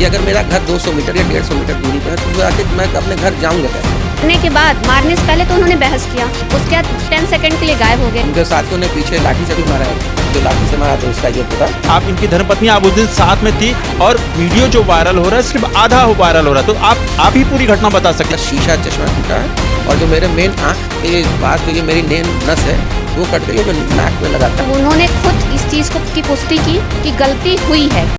कि अगर मेरा घर 200 मीटर या 150 मीटर दूरी पर है तो फिर आखिर मैं अपने घर जाऊँगा कैसे? करने के बाद मारने से पहले तो उन्होंने बहस किया, उसके बाद 10 सेकंड के लिए गायब हो गए। उनके साथियों ने पीछे लाठी से भी मारा है, जो लाठी से मारा तो उसका ये पता। आप इनकी धर्मपत्नी आप उस दिन साथ में थी और वीडियो जो वायरल हो रहा है सिर्फ आधा वायरल हो रहा है, तो आप ही पूरी घटना बता सकते हैं। शीशा चश्मा टूटा है और जो मेरे मेन आँख के पास जो ये मेरी मेन नस है वो कट गई, जो नाक में लगाता है। उन्होंने खुद इस चीज की पुष्टि की कि गलती हुई है।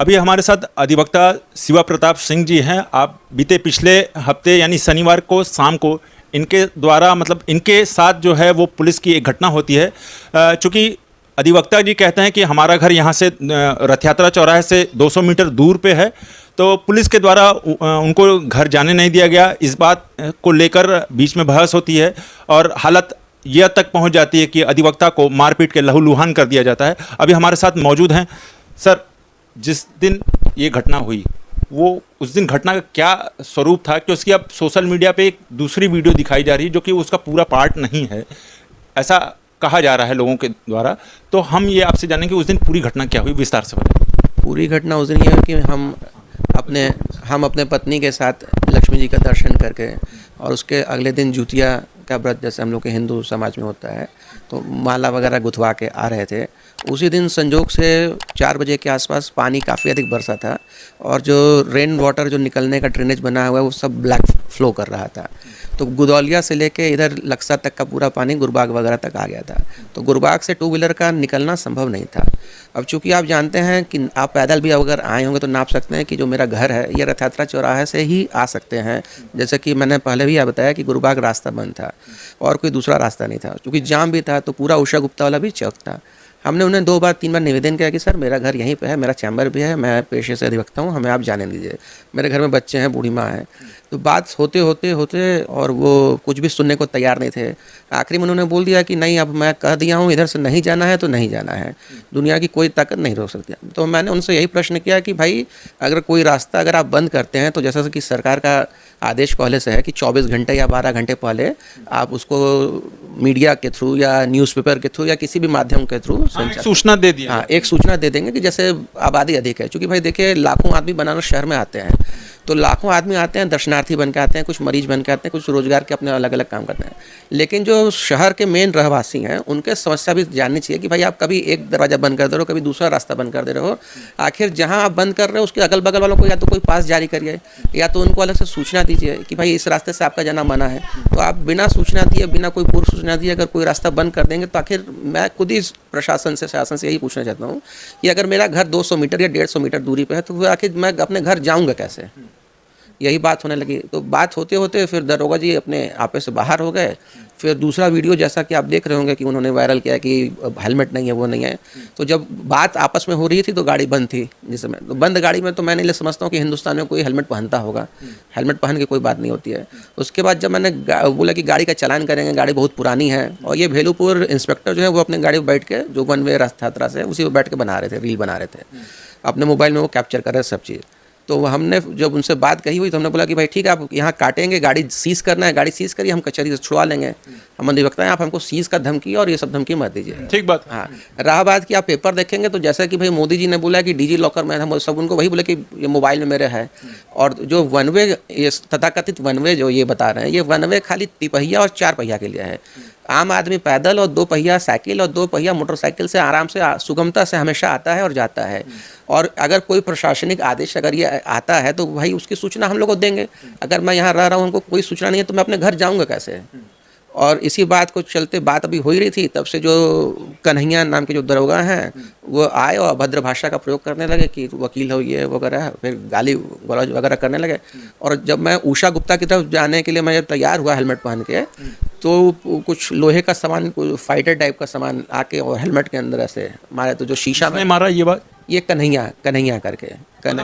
अभी हमारे साथ अधिवक्ता शिवा प्रताप सिंह जी हैं। आप बीते पिछले हफ्ते यानी शनिवार को शाम को इनके द्वारा मतलब इनके साथ जो है वो पुलिस की एक घटना होती है। चूँकि अधिवक्ता जी कहते हैं कि हमारा घर यहाँ से रथ यात्रा चौराहे से 200 मीटर दूर पे है, तो पुलिस के द्वारा उनको घर जाने नहीं दिया गया। इस बात को लेकर बीच में बहस होती है और हालत यह तक पहुँच जाती है कि अधिवक्ता को मारपीट के लहूलुहान कर दिया जाता है। अभी हमारे साथ मौजूद हैं सर। जिस दिन ये घटना हुई वो उस दिन घटना का क्या स्वरूप था कि उसकी अब सोशल मीडिया पे एक दूसरी वीडियो दिखाई जा रही है जो कि उसका पूरा पार्ट नहीं है, ऐसा कहा जा रहा है लोगों के द्वारा। तो हम ये आपसे जानेंगे कि उस दिन पूरी घटना क्या हुई, विस्तार से बताएं। पूरी घटना उस दिन ये है कि हम अपने पत्नी के साथ लक्ष्मी जी का दर्शन करके और उसके अगले दिन जुतिया का व्रत जैसे हम लोग के हिंदू समाज में होता है तो माला वगैरह गुथवा के आ रहे थे। उसी दिन संजोग से 4 बजे के आसपास पानी काफ़ी अधिक बरसा था और जो रेन वाटर जो निकलने का ड्रेनेज बना हुआ है वो सब ब्लैक फ्लो कर रहा था। तो गुदौलिया से लेके इधर लक्सा तक का पूरा पानी गुरबाग वगैरह तक आ गया था। तो गुरबाग से 2 व्हीलर का निकलना संभव नहीं था। अब चूंकि आप जानते हैं कि आप पैदल भी अगर आए होंगे तो नाप सकते हैं कि जो मेरा घर है ये रथ यात्रा चौराहे से ही आ सकते हैं। जैसे कि मैंने पहले भी बताया कि गुरबाग रास्ता बंद था और कोई दूसरा रास्ता नहीं था। चूँकि जाम भी था तो पूरा उषा गुप्ता वाला भी चौक था। हमने उन्हें 2 बार 3 बार निवेदन किया कि सर मेरा घर यहीं पे है, मेरा चैम्बर भी है, मैं पेशे से अधिवक्ता हूँ, हमें आप जाने दीजिए, मेरे घर में बच्चे हैं, बूढ़ी माँ है। तो बात होते होते और वो कुछ भी सुनने को तैयार नहीं थे। आखिरी में उन्होंने बोल दिया कि नहीं, अब मैं कह दिया हूँ इधर से नहीं जाना है तो नहीं जाना है, दुनिया की कोई ताकत नहीं रोक सकती। तो मैंने उनसे यही प्रश्न किया कि भाई अगर कोई रास्ता अगर आप बंद करते हैं तो जैसा कि सरकार का आदेश पहले से है कि 24 घंटे या 12 घंटे पहले आप उसको मीडिया के थ्रू या न्यूज़पेपर के थ्रू या किसी भी माध्यम के थ्रू सूचना दे दिया। हाँ, एक सूचना दे देंगे कि जैसे आबादी अधिक है। क्योंकि भाई देखिए लाखों आदमी बनारस शहर में आते हैं, तो लाखों आदमी आते हैं, दर्शनार्थी बन के आते हैं, कुछ मरीज बन के आते हैं, कुछ रोजगार के अपने अलग अलग काम करते हैं। लेकिन जो शहर के मेन रहवासी हैं उनके समस्या भी जाननी चाहिए कि भाई आप कभी एक दरवाज़ा बंद कर दे रहे हो, कभी दूसरा रास्ता बंद कर दे रहे हो। आखिर जहाँ आप बंद कर रहे हो उसके अगल बगल वालों को या तो कोई पास जारी करिए या तो उनको अलग से सूचना दीजिए कि भाई इस रास्ते से आपका जाना मना है। तो आप बिना सूचना दिए, बिना कोई पूर्व सूचना दिए अगर कोई रास्ता बंद कर देंगे तो आखिर मैं खुद ही प्रशासन से शासन से यही पूछना चाहता हूँ कि अगर मेरा घर 200 मीटर या 150 मीटर दूरी पर है तो आखिर मैं अपने घर जाऊँगा कैसे? यही बात होने लगी। तो बात होते होते फिर दरोगा जी अपने आपे से बाहर हो गए। फिर दूसरा वीडियो जैसा कि आप देख रहे होंगे कि उन्होंने वायरल किया कि हेलमेट नहीं है, वो नहीं है। तो जब बात आपस में हो रही थी तो गाड़ी बंद थी जिस समय। तो बंद गाड़ी में तो मैं नहीं समझता हूँ कि हिंदुस्तान में कोई हेलमेट पहनता होगा। हेलमेट पहन के कोई बात नहीं होती है। उसके बाद जब मैंने बोला कि गाड़ी का चालान करेंगे, गाड़ी बहुत पुरानी है और ये भेलूपुर इंस्पेक्टर जो है वो अपने गाड़ी में बैठ के जो 1 वे रास्ता यात्रा से उसी पर बैठ के बना रहे थे, रील बना रहे थे, अपने मोबाइल में वो कैप्चर कर रहे सब चीज़। तो हमने जब उनसे बात कही हुई तो हमने बोला कि भाई ठीक है, आप यहाँ काटेंगे, गाड़ी सीज़ करना है, गाड़ी सीज़ करिए, हम कचहरी से छुड़वा लेंगे। हम अधिवक्ता हैं, आप हमको सीज़ का धमकी और ये सब धमकी मत दीजिए। ठीक बात। हाँ, रहा बात कि आप पेपर देखेंगे तो जैसा कि भाई मोदी जी ने बोला कि डिजी लॉकर में, हम सब उनको वही बोले कि ये मोबाइल में मेरे है। और जो 1 वे ये तथाकथित 1 वे जो ये बता रहे हैं, ये 1 वे खाली तिपहिया और 4 पहिया के लिए है। आम आदमी पैदल और 2 पहिया साइकिल और 2 पहिया मोटरसाइकिल से आराम से सुगमता से हमेशा आता है और जाता है। और अगर कोई प्रशासनिक आदेश अगर ये आता है तो भाई उसकी सूचना हम लोग को देंगे। अगर मैं यहाँ रह रहा हूँ, हमको कोई सूचना नहीं है तो मैं अपने घर जाऊँगा कैसे? और इसी बात को चलते बात अभी हो ही रही थी, तब से जो कन्हैया नाम के जो दरोगा हैं वो आए और अभद्र भाषा का प्रयोग करने लगे कि वकील हो ये वगैरह, फिर गाली गलौज वगैरह करने लगे। और जब मैं उषा गुप्ता की तरफ जाने के लिए मैं जब तैयार हुआ हेलमेट पहन के, तो कुछ लोहे का सामान, फाइटर टाइप का सामान आके और हेलमेट के अंदर ऐसे मारे। तो जो शीशा में मारा ये कन्हैया करके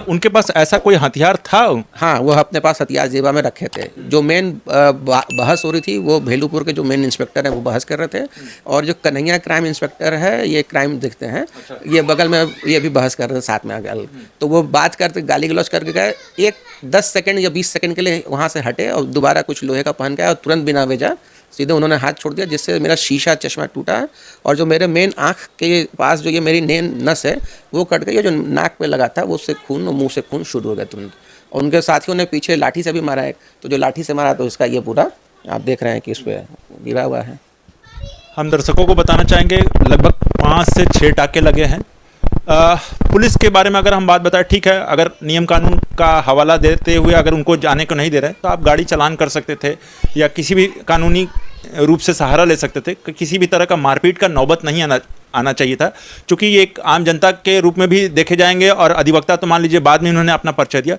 उनके पास ऐसा कोई हथियार था? हाँ, वो अपने पास हथियार जेबा में रखे थे। जो मेन बहस हो रही थी वो भेलूपुर के जो मेन इंस्पेक्टर हैं वो बहस कर रहे थे और जो कन्हैया क्राइम इंस्पेक्टर है, ये क्राइम देखते हैं, ये बगल में ये भी बहस कर रहे थे साथ में आगे। तो वो बात करते गाली गलौज करके गए, एक 10 सेकंड या 20 सेकंड के लिए वहाँ से हटे और दोबारा कुछ लोहे का पहन के आए और तुरंत बिना वजह सीधे उन्होंने हाथ छोड़ दिया, जिससे मेरा शीशा चश्मा टूटा और जो मेरे मेन आँख के पास जो ये मेरी मेन नस है वो कट गई, और जो नाक पे लगा था वो उससे खून और मुंह से खून शुरू हो गया तुरंत। और उनके साथियों ने पीछे लाठी से भी मारा है, तो जो लाठी से मारा तो इसका ये पूरा आप देख रहे हैं कि इस पर गिरा हुआ है। हम दर्शकों को बताना चाहेंगे लगभग 5 से 6 टाके लगे हैं। पुलिस के बारे में अगर हम बात बताएं, ठीक है, अगर नियम कानून का हवाला देते हुए अगर उनको जाने को नहीं दे रहे तो आप गाड़ी चालान कर सकते थे या किसी भी कानूनी रूप से सहारा ले सकते थे। किसी भी तरह का मारपीट का नौबत नहीं आना चाहिए था, क्योंकि ये एक आम जनता के रूप में भी देखे जाएंगे। और अधिवक्ता तो मान लीजिए बाद में उन्होंने अपना परिचय दिया।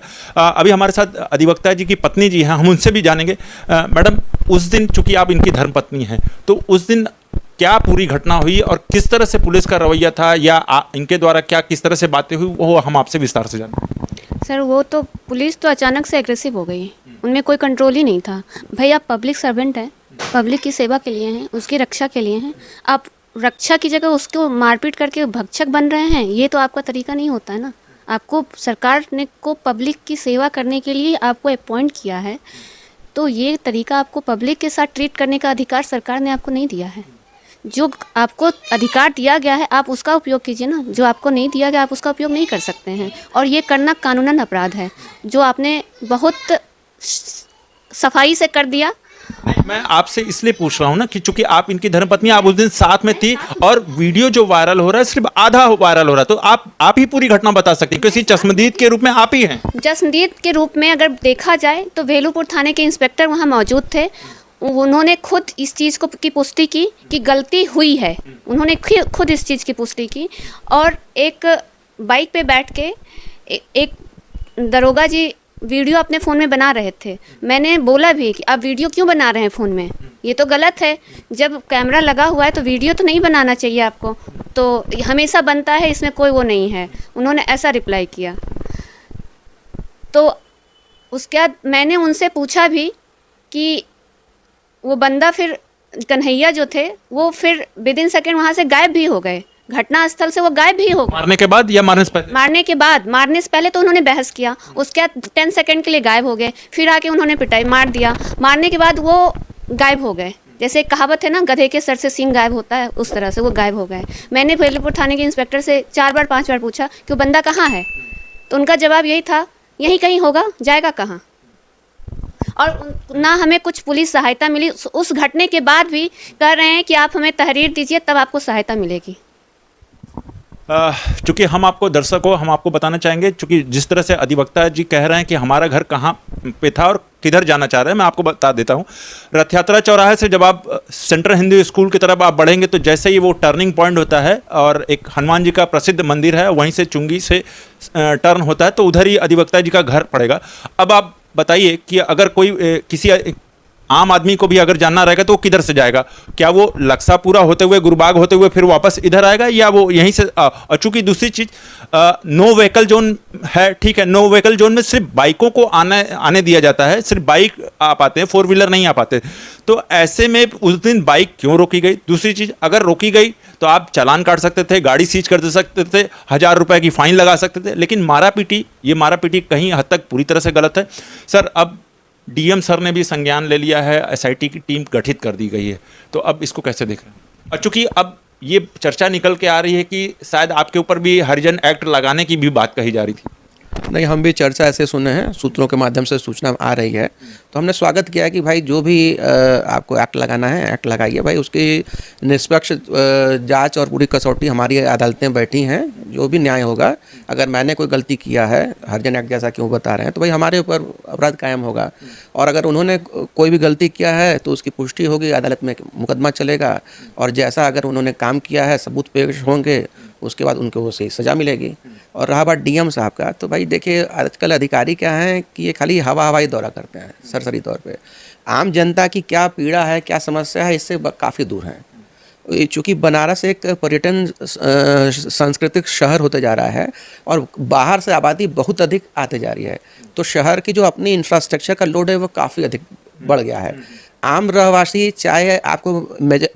अभी हमारे साथ अधिवक्ता जी की पत्नी जी हैं, हम उनसे भी जानेंगे। मैडम, उस दिन चूंकि आप इनकी धर्मपत्नी हैं, तो उस दिन क्या पूरी घटना हुई और किस तरह से पुलिस का रवैया था या इनके द्वारा क्या किस तरह से बातें हुई, वो हम आपसे विस्तार से जानें। सर वो तो पुलिस तो अचानक से एग्रेसिव हो गई, उनमें कोई कंट्रोल ही नहीं था। भाई आप पब्लिक सर्वेंट हैं, पब्लिक की सेवा के लिए हैं, उसकी रक्षा के लिए हैं, आप रक्षा की जगह उसको मारपीट करके भक्षक बन रहे हैं, ये तो आपका तरीका नहीं होता है ना। आपको सरकार ने को पब्लिक की सेवा करने के लिए आपको अपॉइंट किया है, तो ये तरीका आपको पब्लिक के साथ ट्रीट करने का अधिकार सरकार ने आपको नहीं दिया है। जो आपको अधिकार दिया गया है आप उसका उपयोग कीजिए ना, जो आपको नहीं दिया गया आप उसका उपयोग नहीं कर सकते हैं, और ये करना कानूनन अपराध है, जो आपने बहुत सफाई से कर दिया। मैं आपसे इसलिए पूछ रहा हूं ना कि चूंकि आप इनकी धर्मपत्नी, आप उस दिन साथ में थी और वीडियो जो वायरल हो रहा है सिर्फ आधा वायरल हो रहा है, तो आप ही पूरी घटना बता सकते हैं, किसी चश्मदीद के रूप में आप ही हैं। चश्मदीद के रूप में अगर देखा जाए तो वेलुपुर थाने के इंस्पेक्टर वहाँ मौजूद थे, उन्होंने खुद इस चीज़ को की पुष्टि की कि गलती हुई है, उन्होंने खुद इस चीज़ की पुष्टि की। और एक बाइक पे बैठ के एक दरोगा जी वीडियो अपने फ़ोन में बना रहे थे। मैंने बोला भी कि आप वीडियो क्यों बना रहे हैं फ़ोन में, ये तो गलत है, जब कैमरा लगा हुआ है तो वीडियो तो नहीं बनाना चाहिए आपको, तो हमेशा बनता है, इसमें कोई वो नहीं है। उन्होंने ऐसा रिप्लाई किया। तो उसके बाद मैंने उनसे पूछा भी कि वो बंदा फिर कन्हैया जो थे वो फिर विद इन सेकेंड वहाँ से गायब भी हो गए, घटना स्थल से वो गायब भी हो गए। मारने के बाद या मारने से पहले? मारने के बाद, मारने से पहले तो उन्होंने बहस किया, उसके बाद 10 सेकंड के लिए गायब हो गए, फिर आके उन्होंने पिटाई मार दिया, मारने के बाद वो गायब हो गए। जैसे एक कहावत है ना, गधे के सर से सींग गायब होता है, उस तरह से वो गायब हो गए। मैंने वेलुपुर थाने के इंस्पेक्टर से 4 बार 5 बार पूछा कि वो बंदा कहाँ है, तो उनका जवाब यही था, यहीं कहीं होगा, जाएगा कहाँ। और ना हमें कुछ पुलिस सहायता मिली, उस घटने के बाद भी कह रहे हैं कि आप हमें तहरीर दीजिए तब आपको सहायता मिलेगी। चूंकि हम आपको दर्शकों हम आपको बताना चाहेंगे, चूंकि जिस तरह से अधिवक्ता जी कह रहे हैं कि हमारा घर कहाँ पे था और किधर जाना चाह रहे हैं, मैं आपको बता देता हूँ। रथ यात्रा चौराहे से जब आप सेंट्रल हिंदू स्कूल की तरफ आप बढ़ेंगे तो जैसे ही वो टर्निंग पॉइंट होता है और एक हनुमान जी का प्रसिद्ध मंदिर है, वहीं से चुंगी से टर्न होता है, तो उधर ही अधिवक्ता जी का घर पड़ेगा। अब आप बताइए कि अगर कोई किसी आम आदमी को भी अगर जानना रहेगा तो वो किधर से जाएगा? क्या वो लक्सापुरा होते हुए, गुरबाग होते हुए फिर वापस इधर आएगा, या वो यहीं से? चूंकि दूसरी चीज नो व्हीकल जोन है, ठीक है, नो व्हीकल जोन में सिर्फ बाइकों को आने दिया जाता है, सिर्फ बाइक आ पाते हैं, 4 व्हीलर नहीं आ पाते। तो ऐसे में उस दिन बाइक क्यों रोकी गई? दूसरी चीज, अगर रोकी गई तो आप चालान काट सकते थे, गाड़ी सीज कर दे सकते थे, 1000 रुपए की फाइन लगा सकते थे, लेकिन मारापीटी कहीं हद तक पूरी तरह से गलत है। सर, अब डीएम सर ने भी संज्ञान ले लिया है, एसआईटी की टीम गठित कर दी गई है, तो अब इसको कैसे देख रहे हैं? और चूंकि अब ये चर्चा निकल के आ रही है कि शायद आपके ऊपर भी हरिजन एक्ट लगाने की भी बात कही जा रही थी। नहीं, हम भी चर्चा ऐसे सुने हैं, सूत्रों के माध्यम से सूचना आ रही है, तो हमने स्वागत किया कि भाई जो भी आपको एक्ट लगाना है एक्ट लगाइए भाई, उसकी निष्पक्ष जांच और पूरी कसौटी हमारी अदालतें बैठी हैं, जो भी न्याय होगा। अगर मैंने कोई गलती किया है, हरिजन एक्ट जैसा क्यों बता रहे हैं, तो भाई हमारे ऊपर अपराध कायम होगा, और अगर उन्होंने कोई भी गलती किया है तो उसकी पुष्टि होगी, अदालत में मुकदमा चलेगा, और जैसा अगर उन्होंने काम किया है सबूत पेश होंगे, उसके बाद उनको उसे सज़ा मिलेगी। और रहा बात डीएम साहब का, तो भाई देखिए आजकल अधिकारी क्या हैं कि ये खाली हवाई दौरा करते हैं सरसरी तौर पे। आम जनता की क्या पीड़ा है, क्या समस्या है, इससे काफ़ी दूर हैं। चूँकि बनारस एक पर्यटन सांस्कृतिक शहर होते जा रहा है और बाहर से आबादी बहुत अधिक आते जा रही है, तो शहर की जो अपनी इंफ्रास्ट्रक्चर का लोड है वो काफ़ी अधिक बढ़ गया है। आम रहवासी, चाहे आपको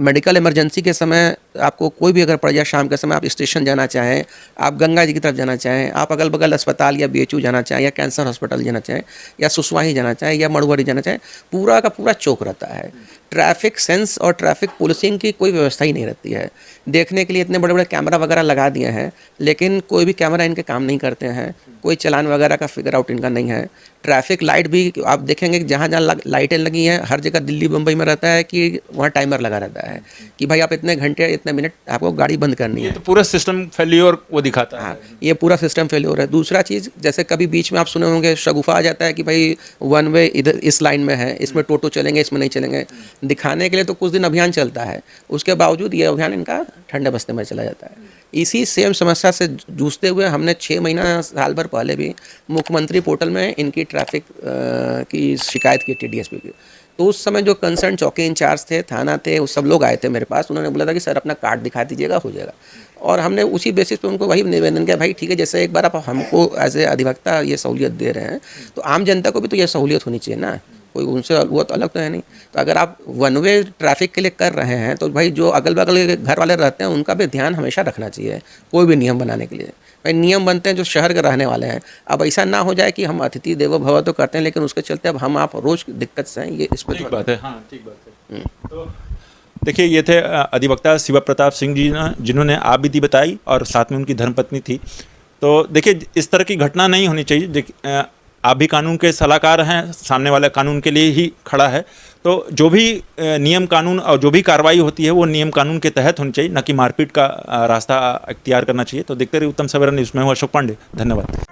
मेडिकल इमरजेंसी के समय आपको कोई भी अगर पड़ जाए, शाम के समय आप स्टेशन जाना चाहें, आप गंगा जी की तरफ जाना चाहें, आप अगल बगल अस्पताल या BHU जाना चाहें, या कैंसर हॉस्पिटल जाना चाहें, या सुसवाही जाना चाहें, या मड़ुआरी जाना चाहें, पूरा का पूरा चौक रहता है। ट्रैफिक सेंस और ट्रैफिक पुलिसिंग की कोई व्यवस्था ही नहीं रहती है। देखने के लिए इतने बड़े बड़े कैमरा वगैरह लगा दिए हैं, लेकिन कोई भी कैमरा इनके काम नहीं करते हैं। कोई चालान वगैरह का फिगर आउट इनका नहीं है। ट्रैफिक लाइट भी आप देखेंगे कि जहाँ जहाँ लाइटें लगी हैं, हर जगह दिल्ली बम्बई में रहता है कि वहाँ टाइमर लगा रहता है कि भाई आप इतने घंटे इतने मिनट आपको गाड़ी बंद करनी है। तो पूरा सिस्टम फेल्योर वो दिखाता है। हाँ, ये पूरा सिस्टम फेल्योर है। दूसरा चीज़, जैसे कभी बीच में आप सुने होंगे शगुफा आ जाता है कि भाई वन वे इधर इस लाइन में है, इसमें टोटो चलेंगे, इसमें नहीं चलेंगे। दिखाने के लिए तो कुछ दिन अभियान चलता है, उसके बावजूद ये अभियान इनका ठंडे बस्ते में चला जाता है। इसी सेम समस्या से जूझते हुए हमने 6 महीना साल भर पहले भी मुख्यमंत्री पोर्टल में इनकी ट्रैफिक की शिकायत की थी DSP की। तो उस समय जो कंसर्न चौकी इंचार्ज थे, थाना थे, वो सब लोग आए थे मेरे पास। उन्होंने बोला था कि सर अपना कार्ड दिखा दीजिएगा, हो जाएगा। और हमने उसी बेसिस पे उनको वही निवेदन किया, भाई ठीक है, जैसे एक बार आप हमको एज ए अधिवक्ता ये सहूलियत दे रहे हैं, तो आम जनता को भी तो ये सहूलियत होनी चाहिए ना। कोई उनसे वो तो अलग तो है नहीं। तो अगर आप वन वे ट्रैफिक के लिए कर रहे हैं, तो भाई जो अगल बगल के घर वाले रहते हैं उनका भी ध्यान हमेशा रखना चाहिए कोई भी नियम बनाने के लिए। भाई नियम बनते हैं जो शहर के रहने वाले हैं। अब ऐसा ना हो जाए कि हम अतिथि देवो भव तो करते हैं, लेकिन उसके चलते अब हम आप रोज़ दिक्कत से हैं, ये इस पर ठीक बात है। हाँ, ठीक बात है। तो देखिए, ये थे अधिवक्ता शिवा प्रताप सिंह जी, जिन्होंने आप बीती बताई और साथ में उनकी धर्मपत्नी थी। तो देखिए, इस तरह की घटना नहीं होनी चाहिए। आप भी कानून के सलाहकार हैं, सामने वाला कानून के लिए ही खड़ा है। तो जो भी नियम कानून और जो भी कार्रवाई होती है वो नियम कानून के तहत होनी चाहिए, न कि मारपीट का रास्ता अख्तियार करना चाहिए। तो देखते रहिए उत्तम सवेरा न्यूज़ में हूं अशोक पांडे। धन्यवाद।